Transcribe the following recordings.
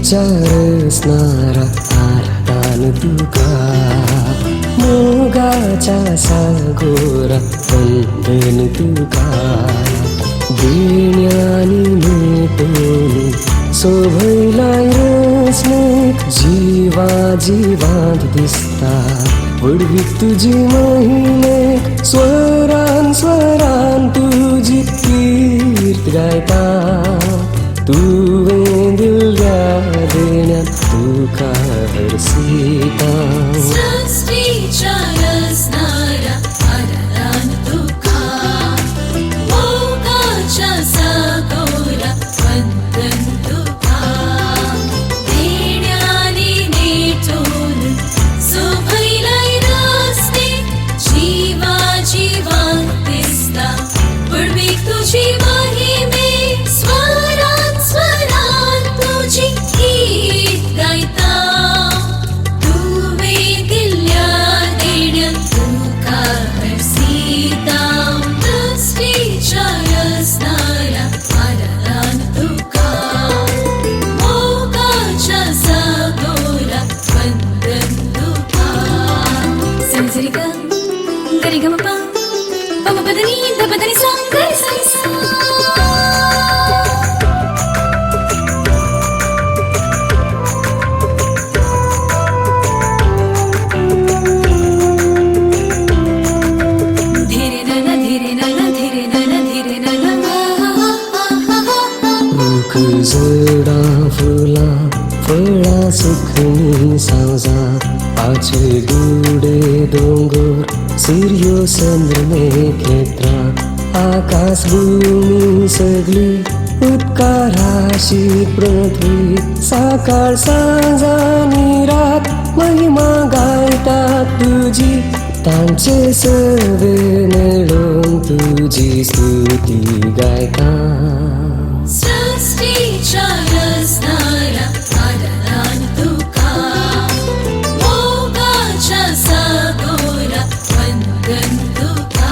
विचारसणारा आरतान तुका मोगाच्या सागोरा वंदन तुका देण्यानी मेटून सोभैलाय रचने जीवा जीवांत दिसता वडवीत तुझी महिने स्वरान स्वरान तुझी कीर्त गायता तुवें दिल्या देण्यात तुका हरसिता सृष्टीच्या रचणारा आदरान तुका मोगाच्या सागोरा वंदन तुका देण्यानी नेटून सोभैलाय रचने जीवा जीवांत दिसता वडवीक तुझी महिमे स्वरान स्वरान तुझी कीर्त गायता तुवें दिल्या देण्यात तुका हरसिता सृष्टीच्या रचणारा आदरान तुका मोगाच्या सागोरा वंदन तुका सरी ग गरी ग म प म पदनी द पदनी सा गरी सा सा जडा फुला फळा सुखनी सावजा पाचे गुडे डोंगर सूर्यो चंद्रमे क्षेत्रा आकाश भूमी सगळी उत्काराशी पृथ्वी सकाळ सांज आणि रात महिमा गायतात तुझी तांचे सर्वे मिळून तुझी स्तुती गायता सृष्टीच्या रचणारा आदरान तुका मोगाच्या सागोरा वंदन तुका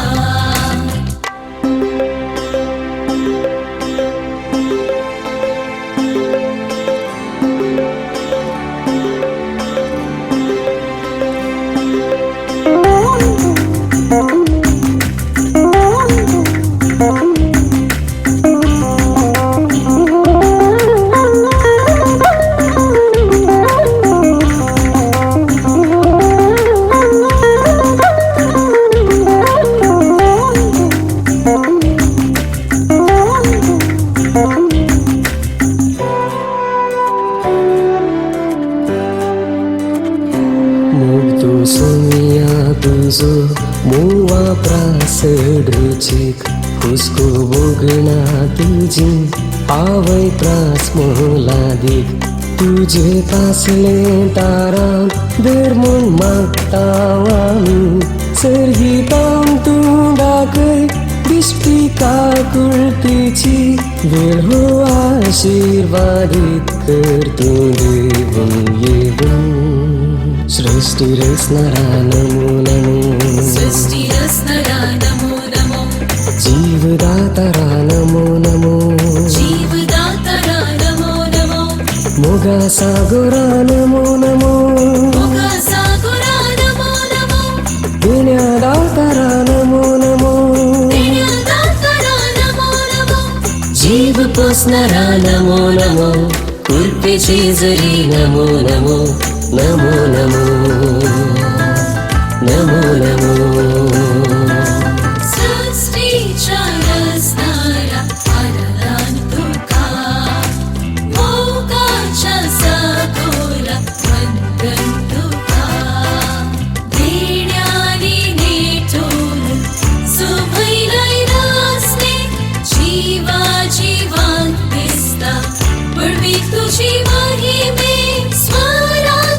मुग्धो सोनिया तुझो मुवा प्रासडचीक हुस्को बोगणा तुझी आवय त्रास मोलादीक तुझे पासले तारां देर म्हूण मागता आमी सर्गीतां तूं दाखय दिसपी काकुळतीची वेळ हो आशीर्वादीत कर तूं देवून येवून सृष्टी रचणारा नमो नमो सृष्टी रचणारा नमो नमो जीवदातारा नमो नमो जीवदातारा नमो नमो मोगा सागोरा नमो नमो मोगा सागोरा नमो नमो देण्यादातारा नमो नमो देण्यादातारा नमो नमो जीव पोसणारा नमो नमो कृपेची जरी नमो नमो नमो नमो नमो नमो सृष्टीच्या रचणारा आदरान तुका मोगाच्या सागोरा वंदन तुका देण्यानी नेटून सोभैलाय रचने जीवा जीवांत दिसता वडवीक तुझी महिमे स्वरान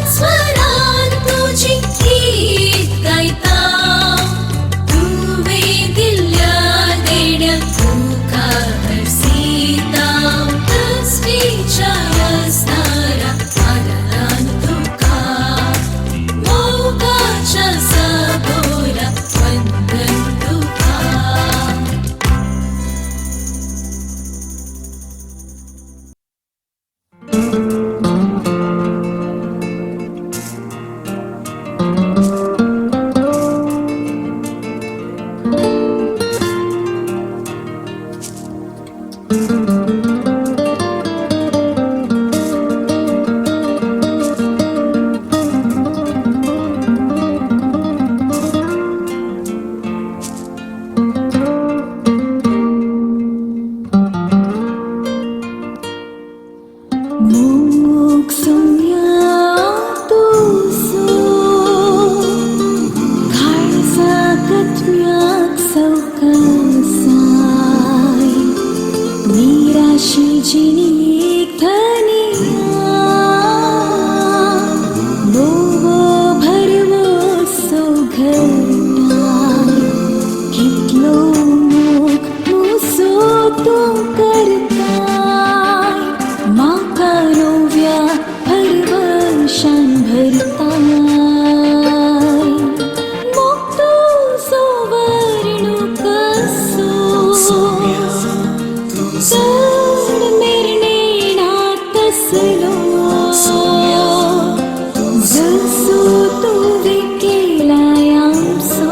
जसो तुवे केलायाम सो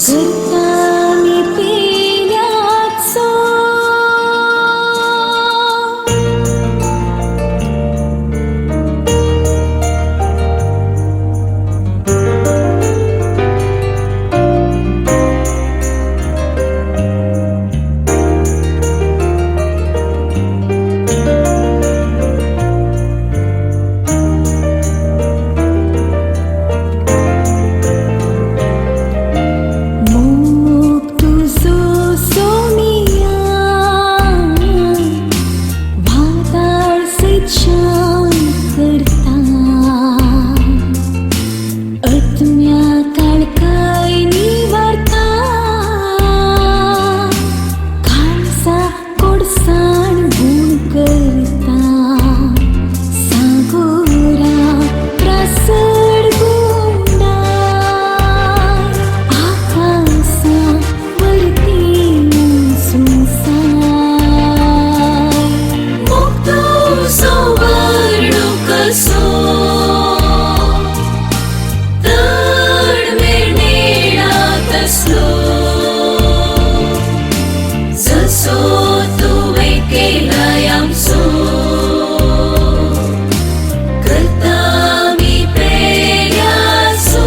करता मी पेल्याचो मोग तुझो सोमिया वाताळ सैच्छान करता आत्म्या काळकाय निवारता काळसा कोडसाण गुण करता सागोरा त्रासड गुंडाय आकासा वरती सुनसाय मुक्तो सौवर्ण कसो तडमेळा तसलो जसो तुवे केलायाम सो करता मी पेल्याचो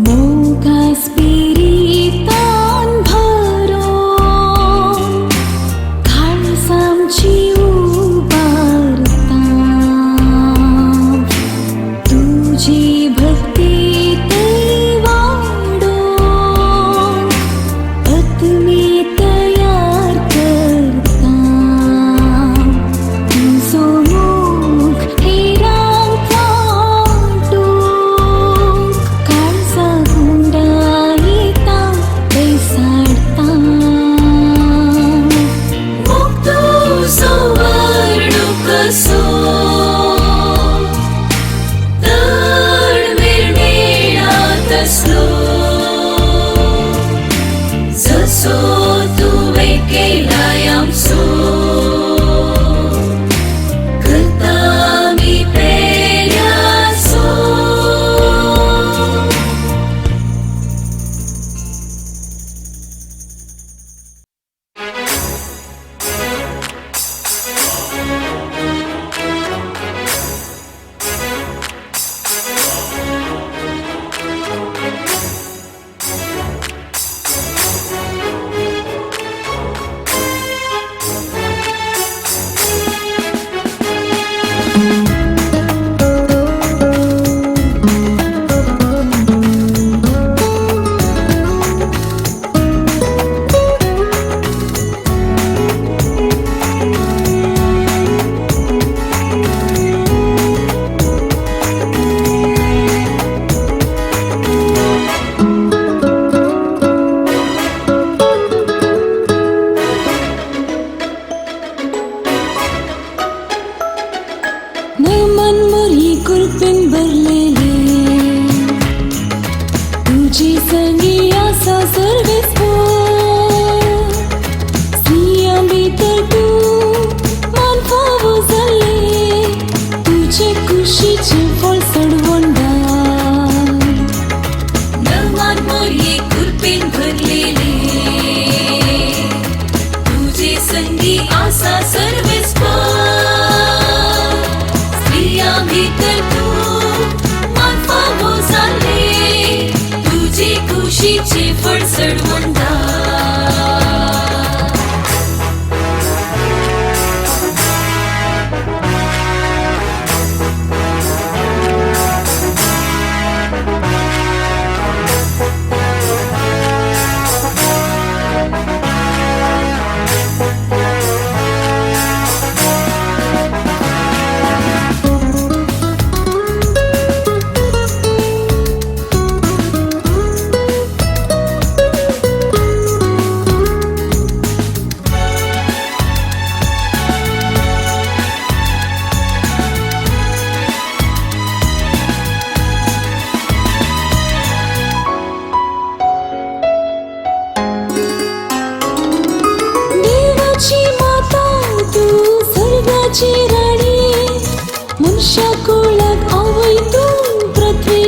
मोगा स्पिरितान भरून काळजामची उबारता तुझी भक्ती तै वाढून आत्मे तयार करता तुझो मोग हेरांक वाटून काळजा गुंडायता बैसाडता मुक्तो सौवर्ण कसो तडमेळा तसलो जसो तुवे केलायाम सो करता मी पेल्याचो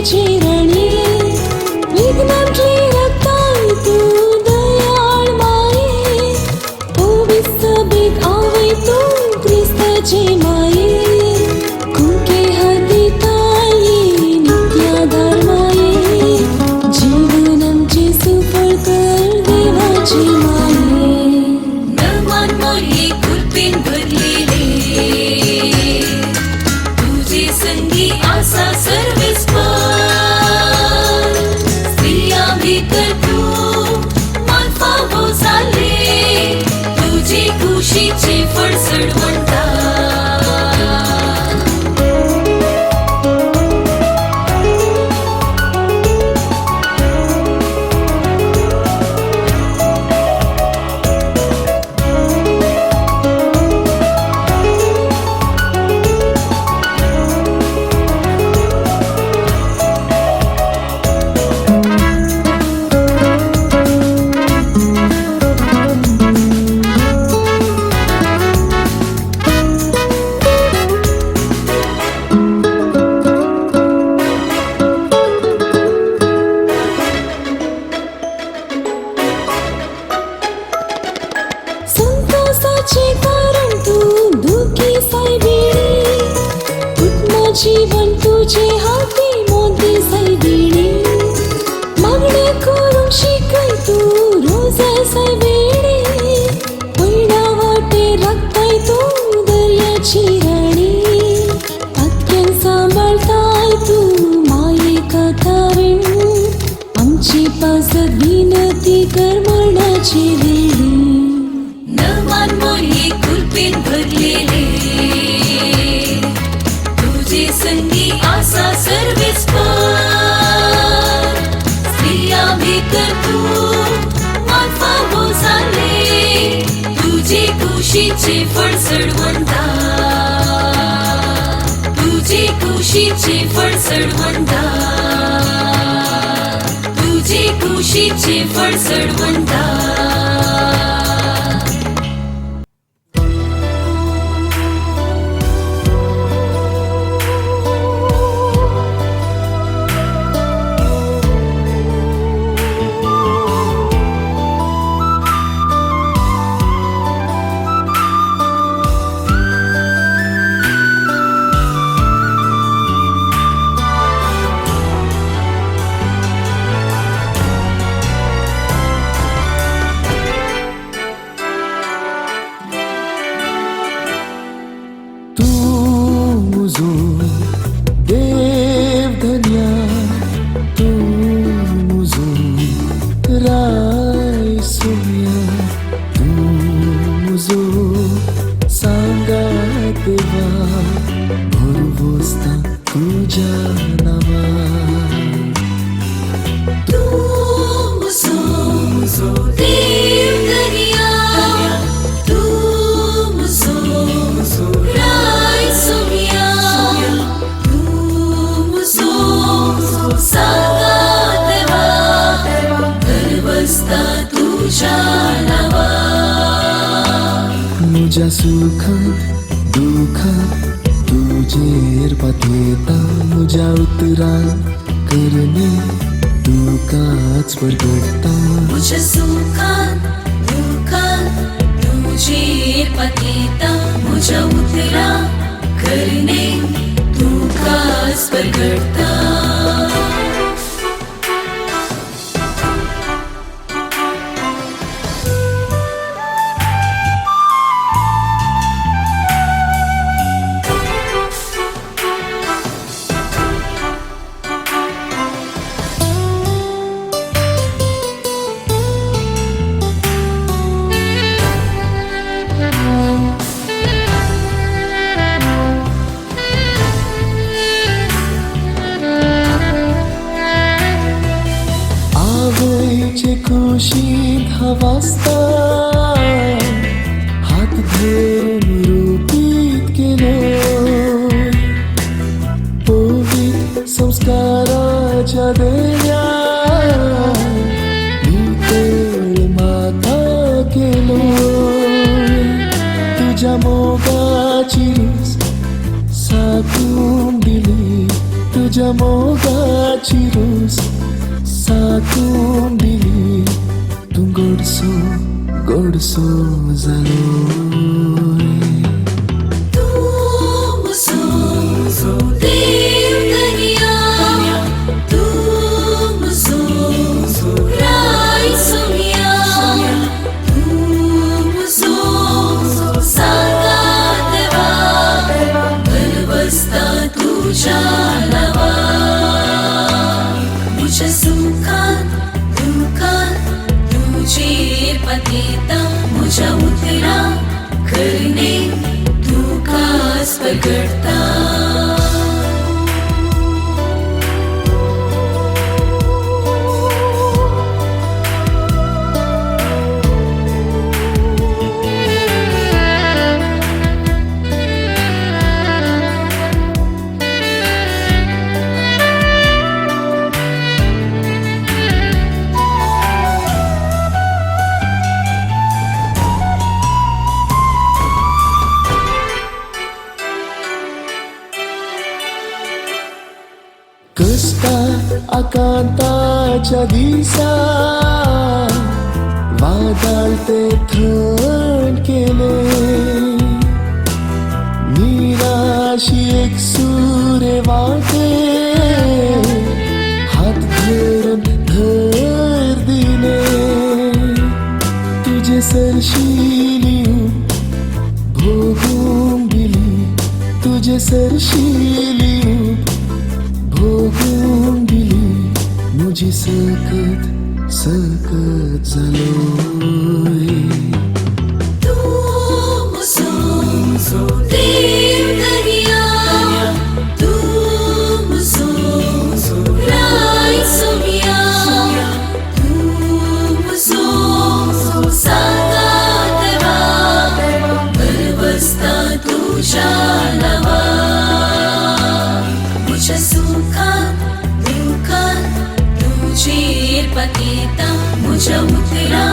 प्रेमाची राणी विघ्नांची रक्ताई तू दयाळ माये ओविसबीत आवे तू ख्रिस्ताची माये कुंके हाती ताई नित्याधार माये जीवनांची सुफळ कर देवाची माये नमान मोरी कृपेन भरलेले तुझे संगी आसा सर्वेस पार स्त्रिया भीतर तू मानफावो झाले तुझे खुशीचे फळ सडवणता संतोषाचे कारण तू दुःखी सायबिणी पूर्ण जीवन तुझे हाती मोदी सायबिणी मागणे करून शिकाय तू रोज सायबिणी पैडा वाटे राखताय तू दर्याची राणी पत्क्यान सांभाळताय तू माये कथा विण आमची पासत विनती कर मरणाची वेळी नमान मोरी कृपेन भरलेले तुझे संगी आसा सर्वेस पार स्त्रिया भीतर तू मानफावो झाले तुझे खुशीचे फळ सडवणता तुझे खुशीचे फळ सडवणता तुझे खुशीचे फळ सडवणता तुझ्या सुखात दुखात तुझेर पाथेता तुझ्या उतरात करणे तुकाच परगडता तुझ्या सुखात दुःखात तुझे पतिता तुझ्या उतरा करणे तुकाच परगडता खुशीत हवासता हात धरून रूपीत केलो पवित्र संस्काराच्या देण्या नितळ माथा केलो तुझ्या मोगाची साकून दिली तुझ्या तुझ्या मोगाची रोज साकून दिली तू गोडसो गोडसो झालो रे. तू मुसो देव कन्या, तू मुसो राई सोनिया, तू मुसो सांगा देवा, बलवस्ता तुझ्या नावा. मुझ्या सुखात दुःखात तुझी पतिता, मुझ्या उतरा करणे तू खास पकडता. कष्टा आकांताच्या दिसा वादळते थंड केले, निराशी एक सुरे वाटे हात धरून धर दिले. तुझे सरशिली भोगून दिली, तुझे सरशिली भोगून दिली, मुझी सकत सकत झालो रे. तू मुसो देव कन्या, तू मुसो राई सोनिया, तू मुसो सांगा देवा, बलवस्ता तुझ्या नावा. मुझ्या सुखात दुःखात तुझी पतिता, मुझ्या उतरा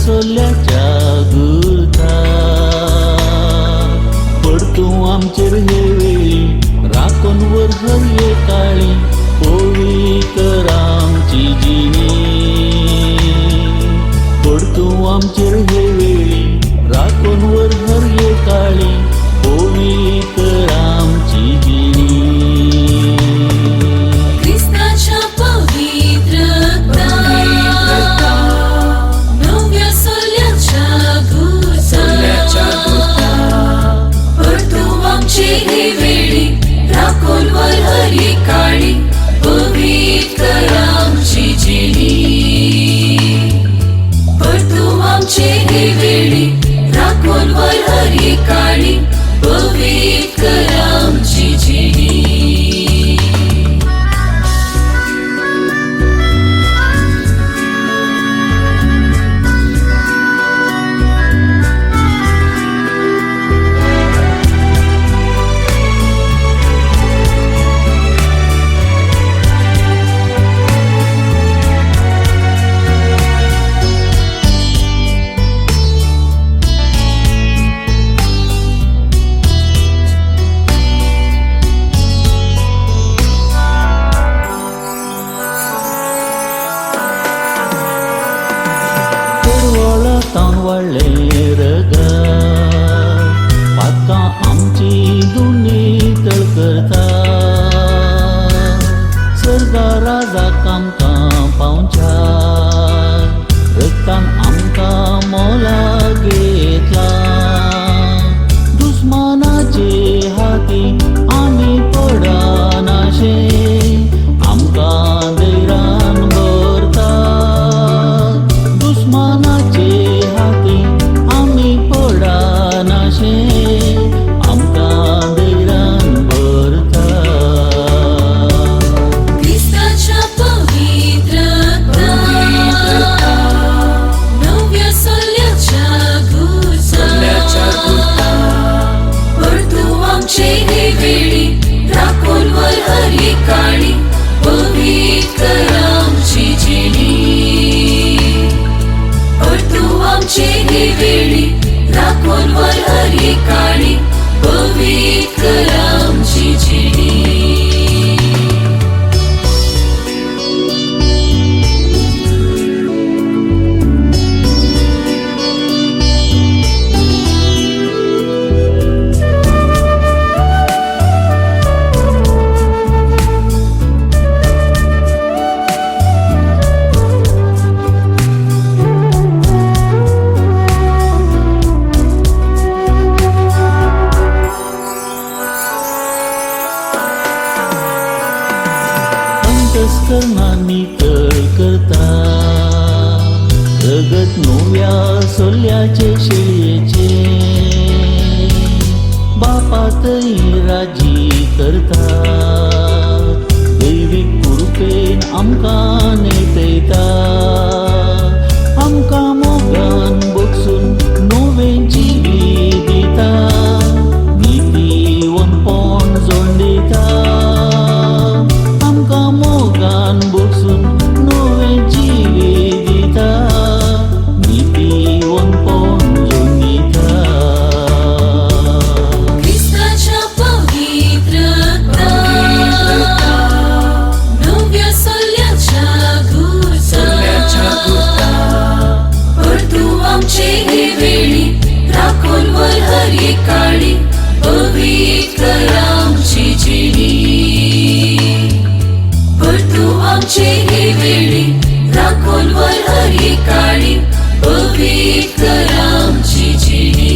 सोल्याच्या गुरथा पडतो आमचेर हे वेळी राखण वर हरये काळी पवित्र आमची जिणी पडतो आमचेर हे वेळी राखण वर हरये काळी पवित्र आमची जिणी ख्रिस्ताच्या पवित्र रक्ता नव्या सोल्याच्या गुरथा पडतो आमचे हे वेळी राखण वर हरये काळी पवित्र आमची जिणी पडतो आमचे हे वेळी राखण वर हरये काळी पवित्र आमची जिणी रगा पाका आमची दुनी तळकरता सर्गा राजाक आमकां पावंचार रक्तान आमकां मोला घेतला दुस्मानाचे हाती आमी पडनाशे आमकां दैरान भरता दुस्मानाचे हाती आमी पडनाशे आमकां दैरान भरता ख्रिस्ताच्या पवित्र रक्ता नव्या सोल्याच्या गुरथा पडतो आमचे हे वेळी राखण वर हरये काळी पवित्र आमची जिणी पडतो आमचे हे वेळी राखण वर हरये काळी पवित्र आमची जिणी अंतस्करणांनी तळ करता रगत नव्या सोल्याचे शेळयेचे बापातय राजी करता दैवीक कृपेन आमकां नेटयता आमकां मोगान बगसून नवेंची दिता नितीवंतपण जोडटा आमकां मोगान बसून नवे जिवी दिता नितीवंतपण जोडटा ख्रिस्ताच्या पवित्र रक्ता नव्या सोल्याच्या गुरथा पडतो आमचे हे वेळी राखण वर हरये काळी पवित्र आमची जिणी पडतो आमचे हे वेळी राखण वर हरये काळी पवित्र आमची जिणी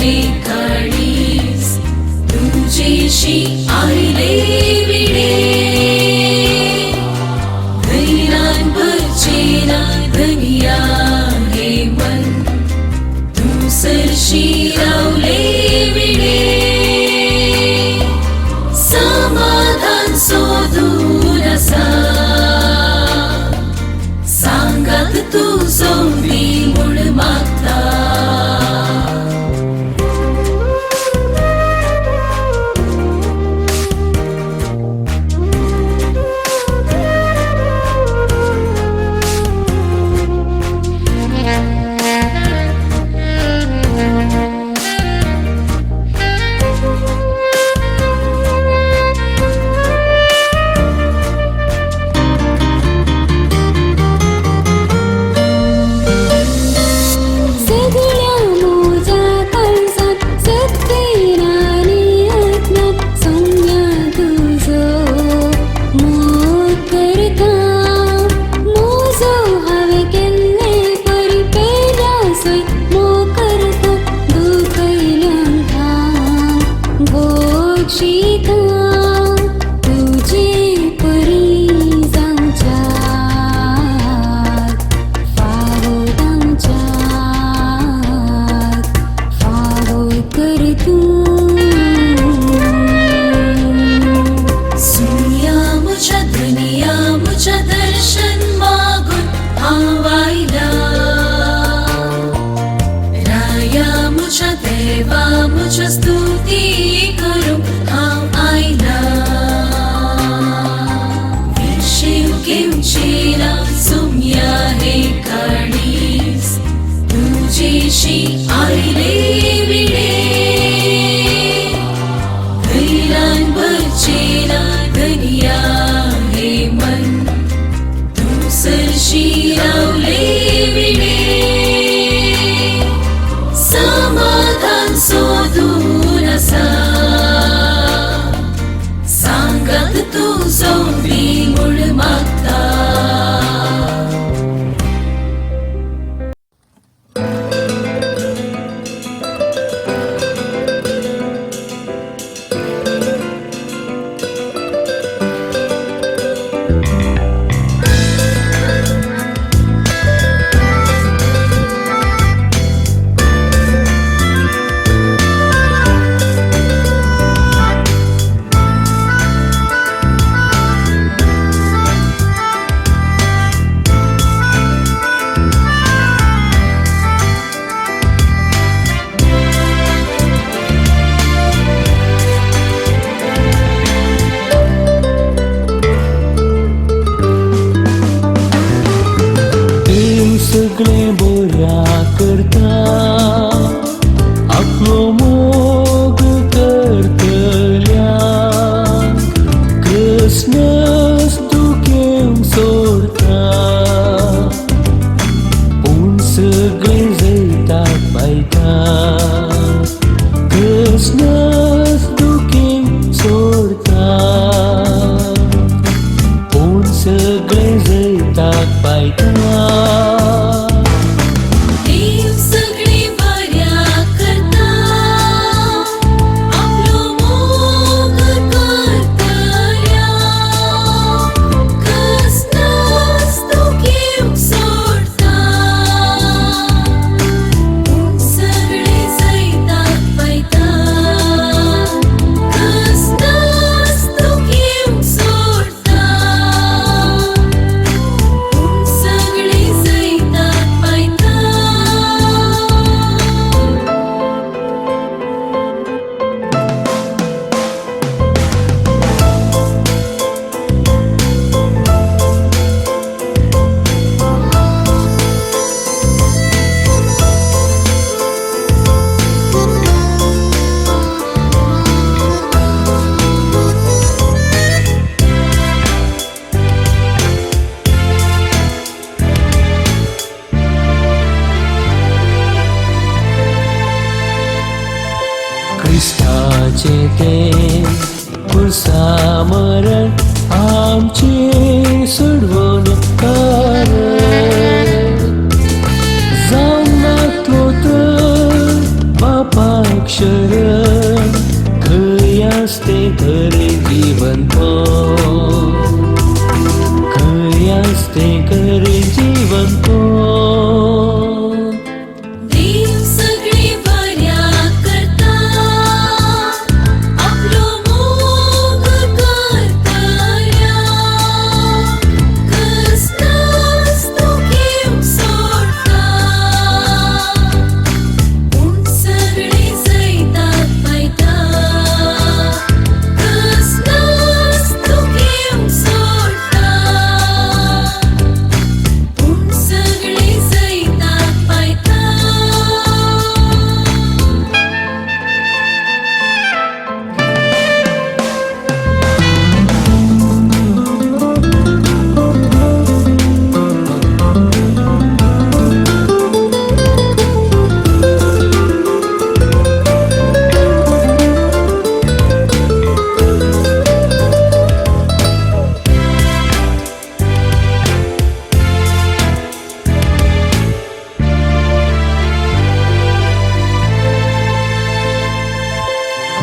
हे काळीस तुझेशी आईले विडे धैर्यांभरचेना धनिया हे मन तू सरशी रावले विडे समाधान शोधून असा सांगात तू सोंबी मूळ मागता स्तुती करू हांव आयला विशीव घेवचेना सुम्या हे काळीस तुझेशी आयले विडे धैर्यान भरचेना धनिया हे मन तू सरशी रावले विडे समाधान शोधून असा सांगात तू सोंबी मूळ मागता सगळे बऱ्या करता आपलो मोग करतल्या कृष्णस दुखें सोडता पूण सगळे जैतात पायता कृष्णस दुखें सोडता पूण सगळे जैतात पायता ख्रिस्ताचे ते खुर्सा मरण आमचे सोडवून जाऊन लागलो तर बापाक अक्षर खंय असते खरे जीवन खंय असते खरे जीवन देव सगळे बऱ्या करता आपलो मोग करतल्या कसलाच तो घेव सोडता पूण सगळे जैताक पायता कसलाच तो घेव सोडता पूण सगळे जैताक पायता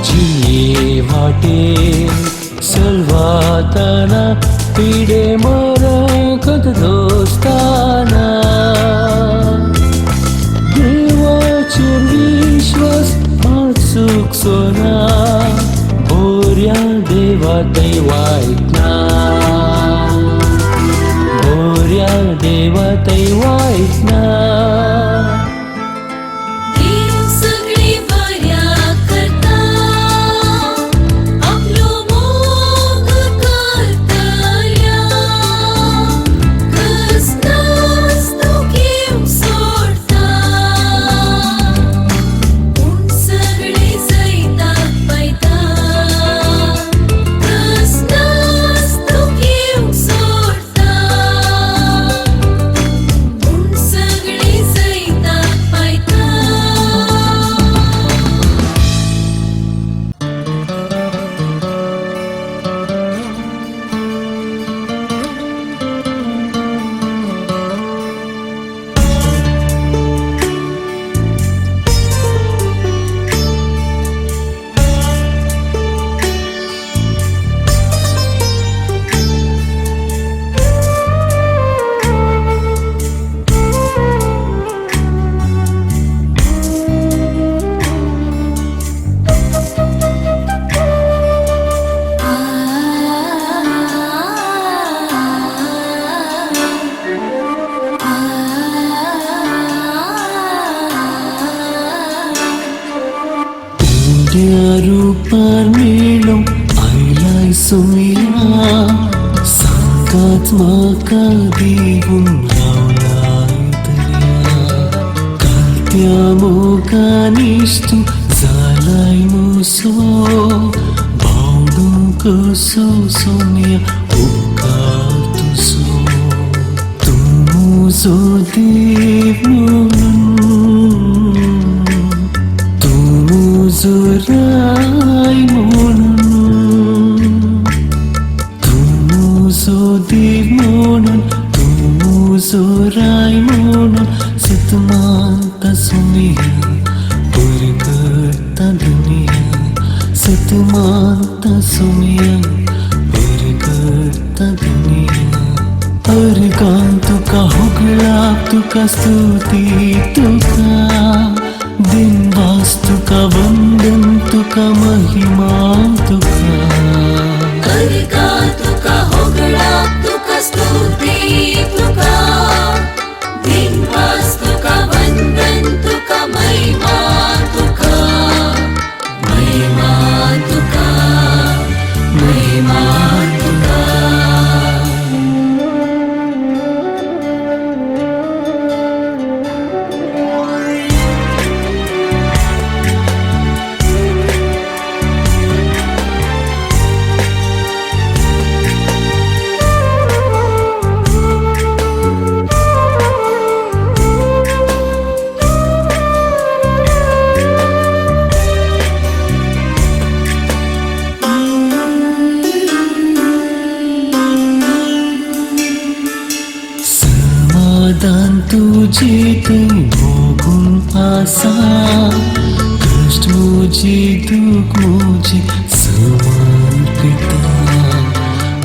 जिये वाटे सलवाताना पिडे मरकत दोस्ताना देवाचेर विश्वास माचूक सोना बोऱ्या देवातय वायतना बोऱ्या देवातय वायतना देव सगळे बऱ्या करता आपलो मोग करतल्या कसलाच तो घेव सोडता पूण सगळे जैताक पायता कसलाच तो घेव सोडता पूण सगळे जैताक पायता रूपार मेळून आयलाय सुमिया सांगात म्हाका देवून रावलाय दर्या कालत्या मोगानीच तूं जालाय मुसो भावडूं कसो सोम्या उपकार तुजो तूं म्हजो देव म्हणून राय म्हणून तूं म्हजो देव म्हणून तूं म्हजो राय म्हणून सतमांता सुमिया बरी करता दुनिया सतमांता सुमिया बरी करता दुनिया अर्गान तुका होगळाक तुका स्तुती तुका दिनवास तुका वंदन तुका महिमा तुका अर्गा तुका होगळाक तुका स्तुती तुका दिनवास तुका वंदन तुका महिमा तुका महिमा तुका महिमा तुका तुझे थंय भोगून आसा कश्ट तुझी दुःख मुझी समान पिता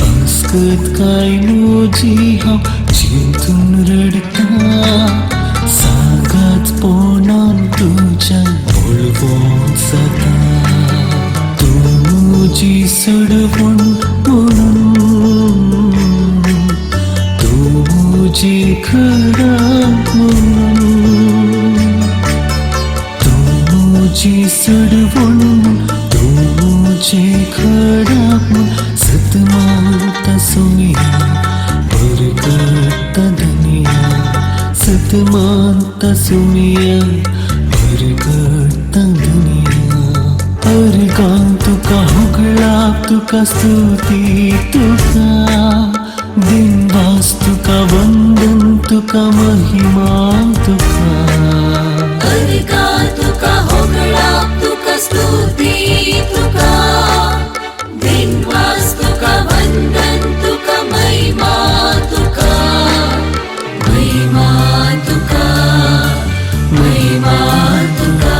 अस्कत काय मुझी हम चिंतून रडता सागात पोनान तुझ्या बोलवून सदा तुझी सडवण म्हणून तुझी खडा म्हणून तुझी सडवण तुझे खडा सतमाता सोया बरकता धनिया सतमाता सोया बरकता धनिया अर्गा तुका हुगळा तुका स्तुती तुका दिनवास तुका वंदन तुका महिमा तुका अनिका तुका होगळा तुका स्तुती तुका दिनवास तुका वंदन तुका महिमा तुका महिमा तुका महिमा तुका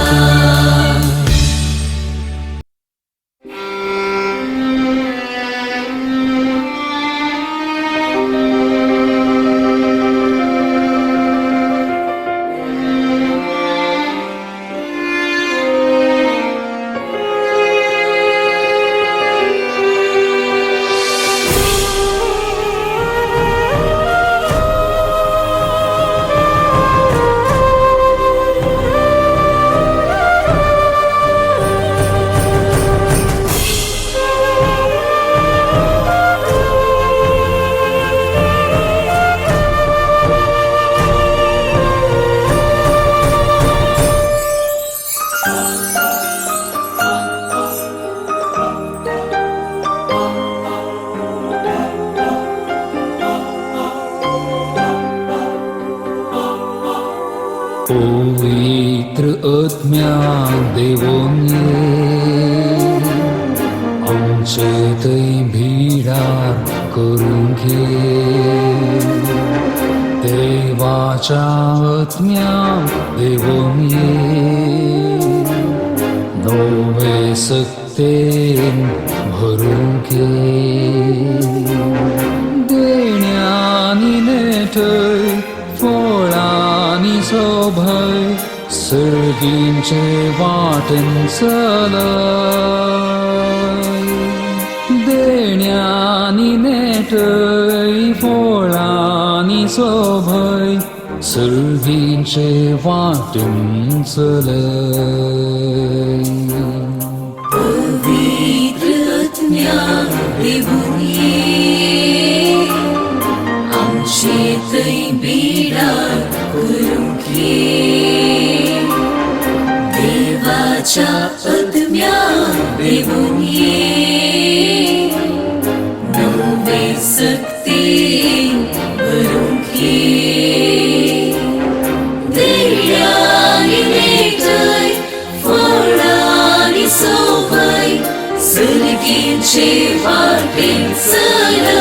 पवित्र आत्म्या देवों आमचे थंय भिडार करून घे देवाच्या आत्म्या देवों नवे सक्तेन भरून घे देण्यानी नेटय फळांनी सोभय सर्गींचे वाटेन चलय देण्यानी नेटय फळांनी सोभय सर्गींचे वाटेन चलय पवित्र आत्म्या देवून ये आमचे थंय बिडार करून घे देवाच्या आत्म्या देवून ये नवे सक्तीन भरून घे देण्यानी नेटय फळांनी सोभय सर्गींचे वाटेन चलय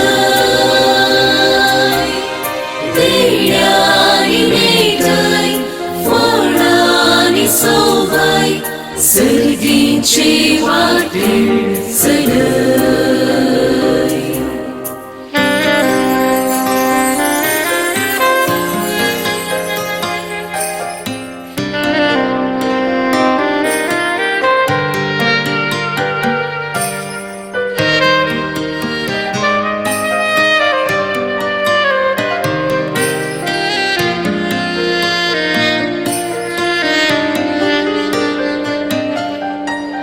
देण्यानी नेटय फळांनी सोभय सर्गींचे वाटेन चलय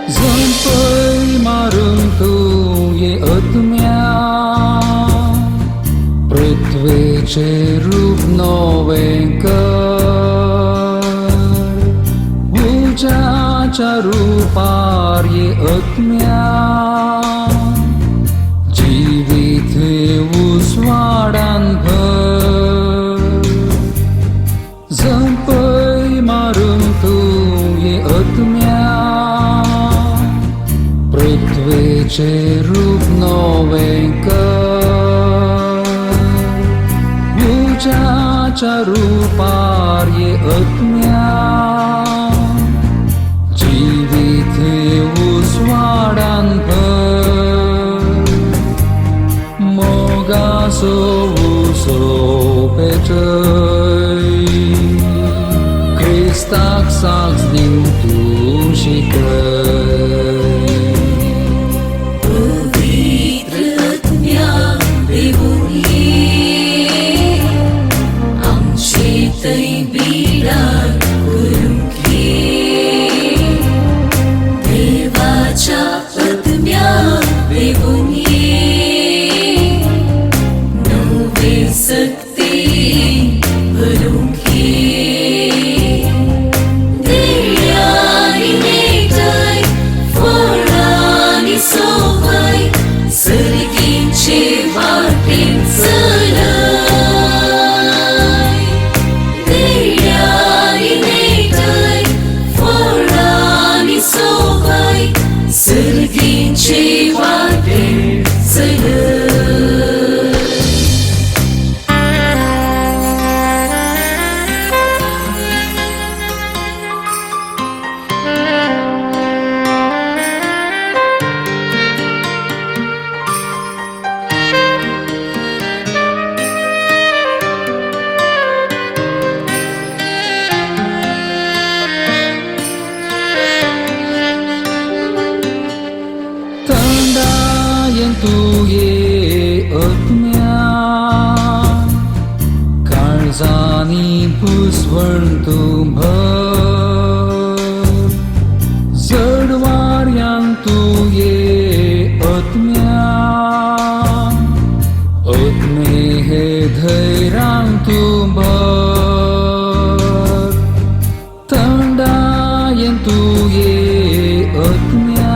झंपय मारून तू ये आत्म्या पृथ्वीचे रूप नवे कर उजाच्या रूपार ये आत्म्या जीवित उसवाडान भर झंपय मारून तू ये आत्म्या पृथ्वीचे रूप नवे कर उजाच्या रूपार ये आत्म्या जीवित ये आत्म्या काळजानी पुसवण तू भर जडवार्यां तू ये आत्म्या आत्मे हे धैर्यां तू भर थंडायें तू ये आत्म्या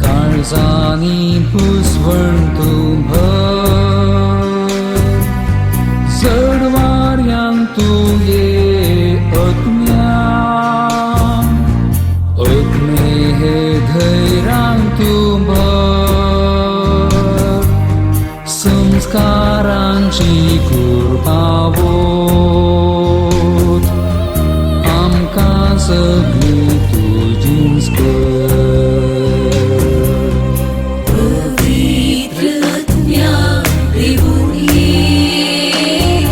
काळजानी पुसवण तू भर जडवार्यां तू ये आत्म्या आत्मे हे धैर्यां तू भर संस्कारांची कुरबावोत आमकां सगळी तुजींच कर पवित्र आत्म्या देवून ये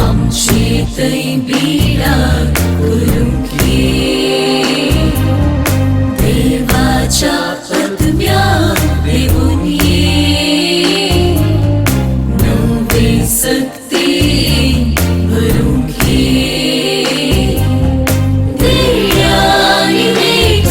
आमची थंय बिडा करूंक ये देवाच्या आत्म्या देवून ये नवे सक्ती भरूंक ये धैर्यानी नेट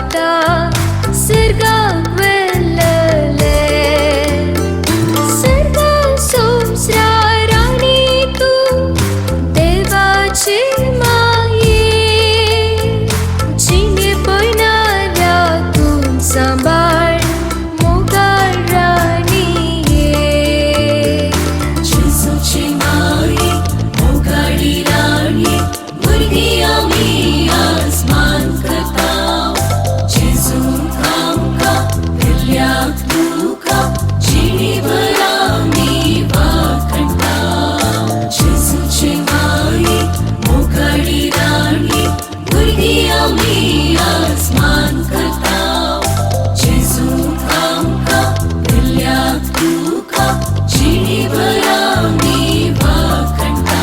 होता सर्गाक वेल्लले सर्ग संस्राराणी तू देवाची माये जिने पयणाऱ्यातून सांभाळ मोगाळ राणीये जेजूची माये मोगाळी राणी भुरगीं आमी आसमान करता जेजून आमकां दिल्ल्याक तुका जिणीभर आमी वाखणटा जेजूची माये मोगाळी राणी भुरगीं आमी आसमान करता जेजून आमकां दिल्ल्याक तुका जिणीभर आमी वाखणटा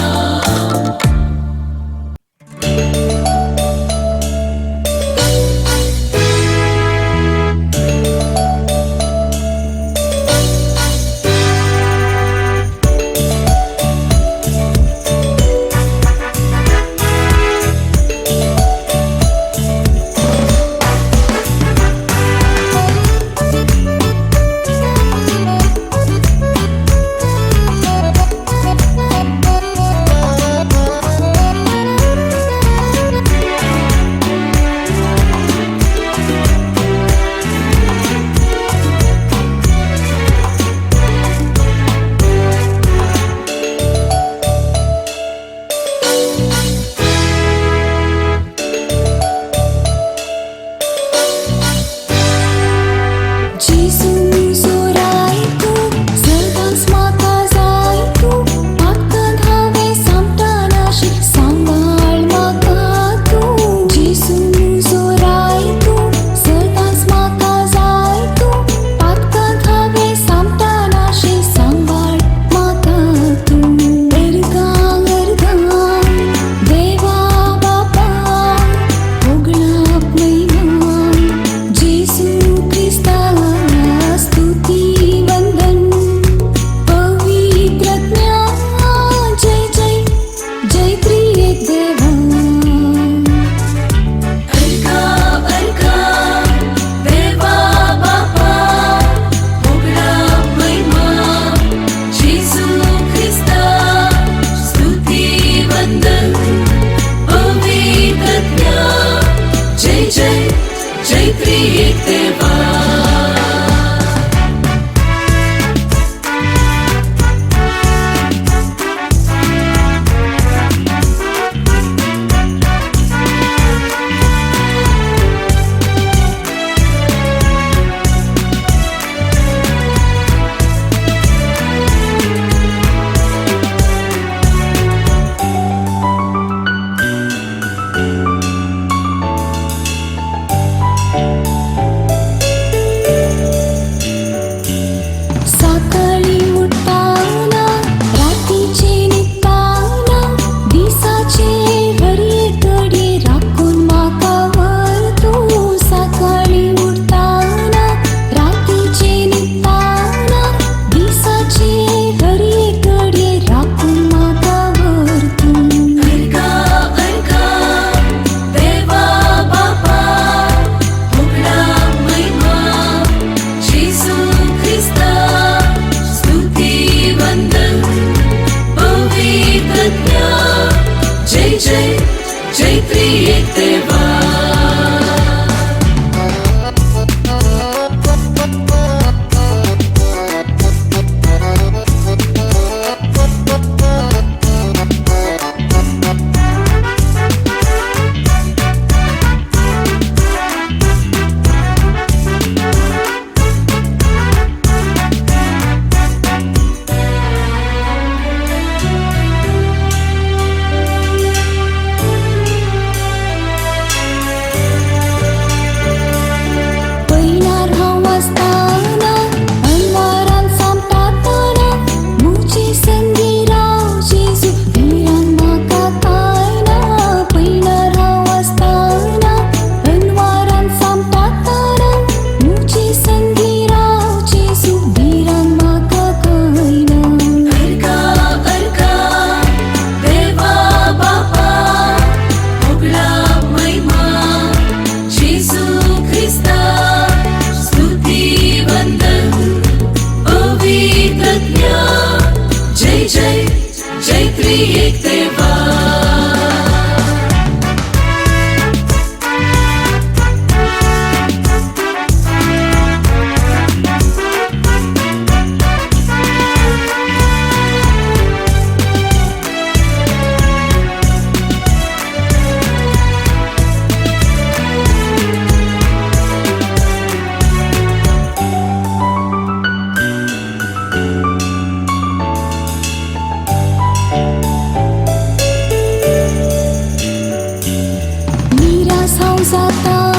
सांग जाता